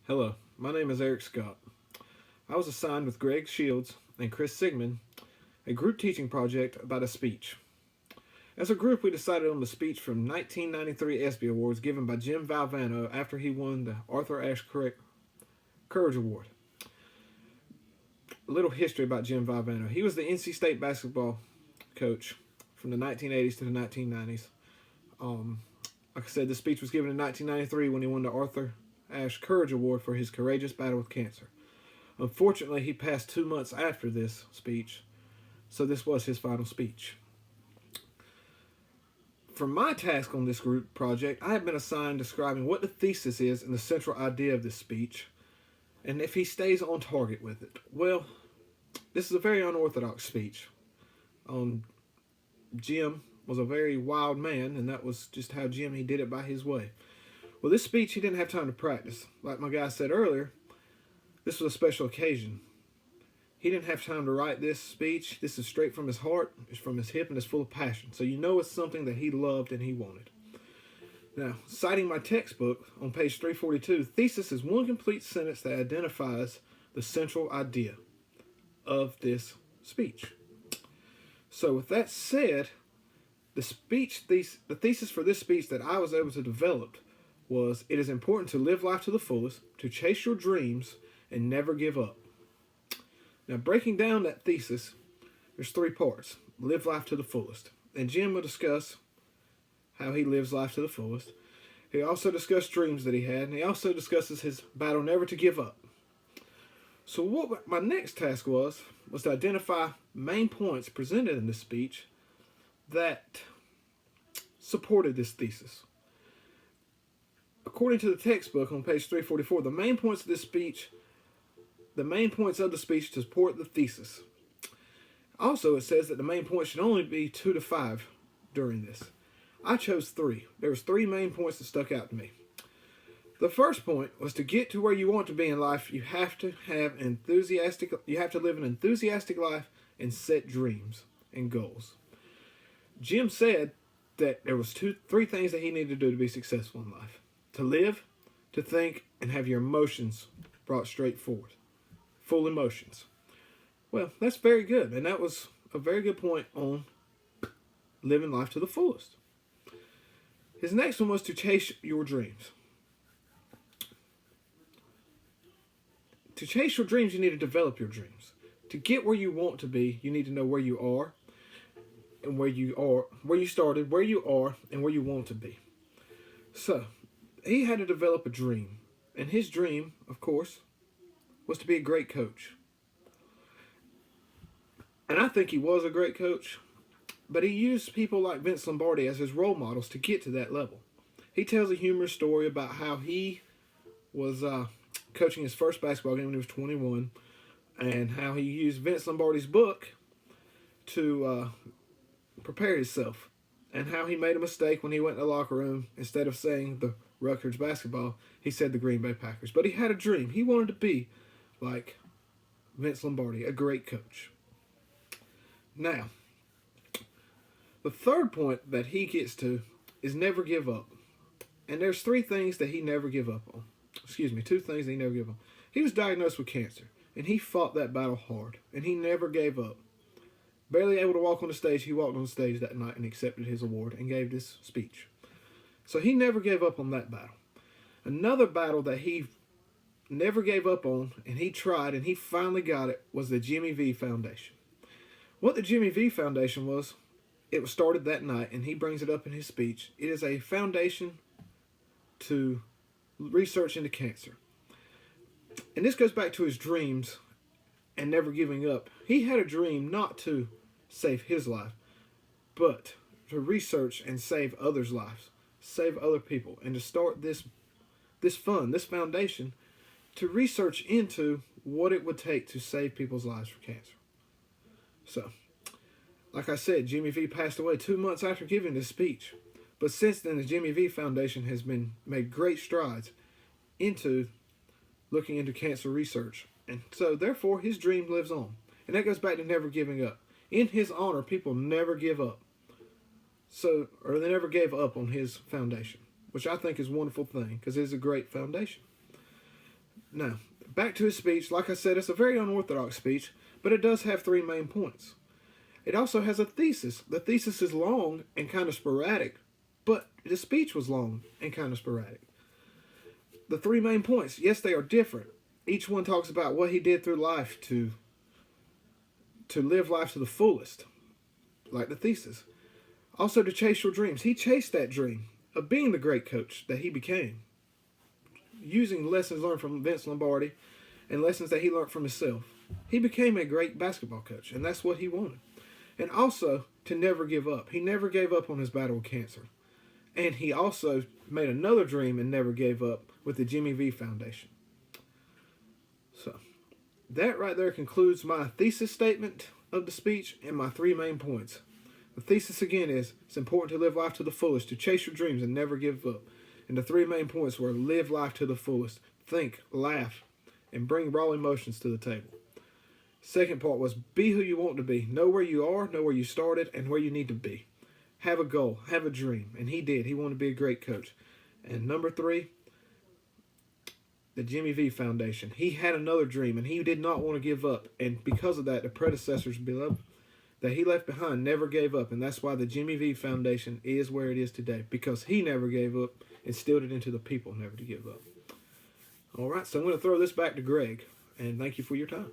Hello, my name is Eric Scott. I was assigned with Greg Shields and Chris Sigmund a group teaching project about a speech. As a group, we decided on the speech from 1993 ESPY Awards given by Jim Valvano after he won the Arthur Ashe Courage Award. A little history about Jim Valvano. He was the NC State basketball coach from the 1980s to the 1990s. Like I said, the speech was given in 1993 when he won the Arthur Ashe Courage Award for his courageous battle with cancer. Unfortunately, he passed 2 months after this speech, so this was his final speech. For my task on this group project, I have been assigned describing what the thesis is and the central idea of this speech, and if he stays on target with it. Well, this is a very unorthodox speech. Jim was a very wild man, and that was just how Jim, he did it by his way. Well, this speech, he didn't have time to practice. Like my guy said earlier, this was a special occasion. He didn't have time to write this speech. This is straight from his heart. It's from his hip, and it's full of passion. So you know it's something that he loved and he wanted. Now, citing my textbook on page 342, thesis is one complete sentence that identifies the central idea of this speech. So with that said, the thesis for this speech that I was able to develop was, it is important to live life to the fullest, to chase your dreams, and never give up. Now, breaking down that thesis, there's 3 parts. Live life to the fullest. And Jim will discuss how he lives life to the fullest. He also discussed dreams that he had, and he also discusses his battle never to give up. So what my next task was to identify main points presented in this speech that supported this thesis. According to the textbook on page 344, the main points of the speech to support the thesis. Also, it says that the main points should only be 2 to 5 during this. I chose 3. There was 3 main points that stuck out to me. The first point was, to get to where you want to be in life, you have to live an enthusiastic life and set dreams and goals. Jim said that there was 3 things that he needed to do to be successful in life: to live, to think, and have your emotions brought straight forward. Full emotions. Well, that's very good, and that was a very good point on living life to the fullest. His next one was to chase your dreams. To chase your dreams, you need to develop your dreams. To get where you want to be, you need to know where you are, and where you started, where you are, and where you want to be. So, he had to develop a dream. And his dream, of course, was to be a great coach. And I think he was a great coach, but he used people like Vince Lombardi as his role models to get to that level. He tells a humorous story about how he was coaching his first basketball game when he was 21, and how he used Vince Lombardi's book to prepare himself, and how he made a mistake when he went in the locker room. Instead of saying the Rutgers basketball, he said the Green Bay Packers. But he had a dream. He wanted to be like Vince Lombardi, a great coach. Now, the third point that he gets to is never give up. And there's 3 things that he never give up on. 2 things that he never give up on. He was diagnosed with cancer, and he fought that battle hard, and he never gave up. Barely able to walk on the stage, he walked on the stage that night and accepted his award and gave this speech. So he never gave up on that battle. Another battle that he never gave up on, and he tried, and he finally got it, was the Jimmy V Foundation. What the Jimmy V Foundation was, it was started that night, and he brings it up in his speech. It is a foundation to research into cancer. And this goes back to his dreams and never giving up. He had a dream not to save his life, but to research and save others' lives, save other people, and to start this foundation to research into what it would take to save people's lives from cancer. So, like I said, Jimmy V passed away 2 months after giving this speech. But since then, the Jimmy V Foundation has made great strides into looking into cancer research. And so, therefore, his dream lives on. And that goes back to never giving up. In his honor, people never give up. Or they never gave up on his foundation, which I think is a wonderful thing, because it is a great foundation. Now, back to his speech. Like I said, it's a very unorthodox speech, but it does have 3 main points. It also has a thesis. The thesis is long and kind of sporadic, but the speech was long and kind of sporadic. The 3 main points, yes, they are different. Each one talks about what he did through life to live life to the fullest, like the thesis. Also, to chase your dreams. He chased that dream of being the great coach that he became, using lessons learned from Vince Lombardi and lessons that he learned from himself. He became a great basketball coach, and that's what he wanted. And also, to never give up. He never gave up on his battle with cancer. And he also made another dream and never gave up with the Jimmy V Foundation. So, that right there concludes my thesis statement of the speech and my 3 main points. The thesis again is, it's important to live life to the fullest, to chase your dreams and never give up. And the 3 main points were live life to the fullest, think, laugh, and bring raw emotions to the table. Second part was be who you want to be. Know where you are, know where you started, and where you need to be. Have a goal, have a dream. And he did. He wanted to be a great coach. And number 3, the Jimmy V Foundation. He had another dream, and he did not want to give up. And because of that, the predecessors below that he left behind never gave up. And that's why the Jimmy V Foundation is where it is today, because he never gave up, instilled it into the people never to give up. All right, so I'm going to throw this back to Greg, and thank you for your time.